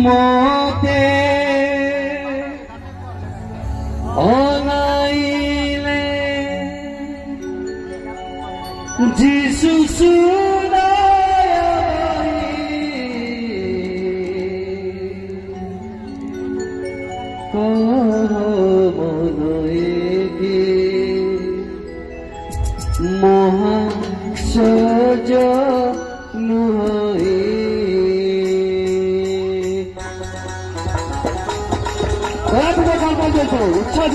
মতে অনাইলে যিশু মহাসজ নুহই উৎসাহ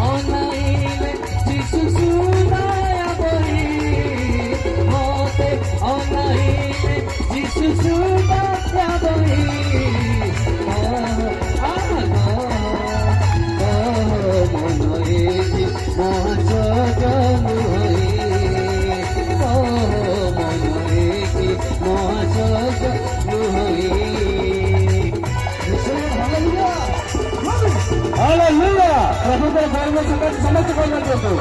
অনাইলে যিশু সুনায়া বহি মতে অনাইলে যিশু সুনায়া বহি মনয়েতি মহাসজনু হই মনয়েতি মহাসজনু হই हालेलुया प्रभु के घर में समस्त करना चाहते हो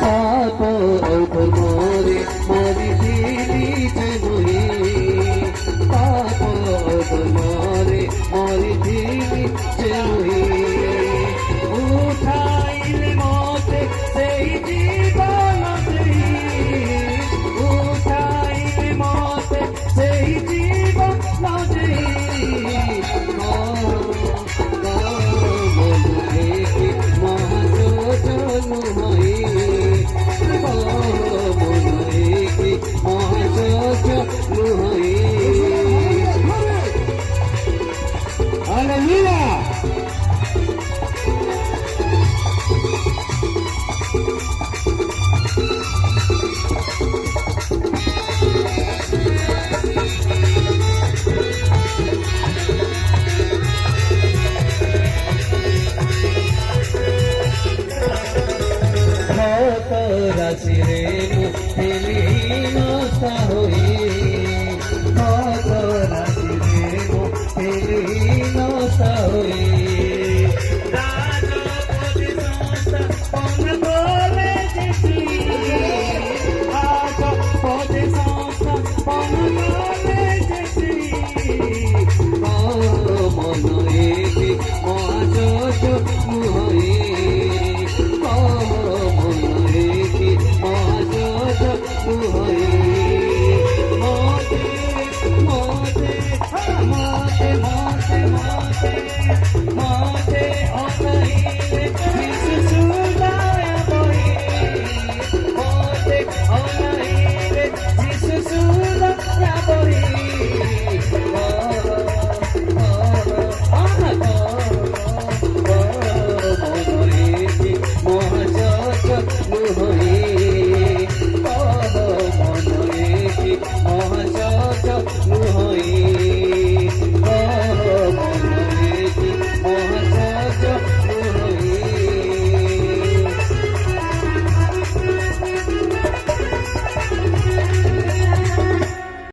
पापो ऊपर मोरे मोरी दीदी जमुई पापो ऊपर मोरे मोरी दीदी जमुई उठाइले मोते सेई जीवन देई उठाइले मोते सेई जीवन देई महासजनु हई महासजनु हई हालेलुया রাশি রে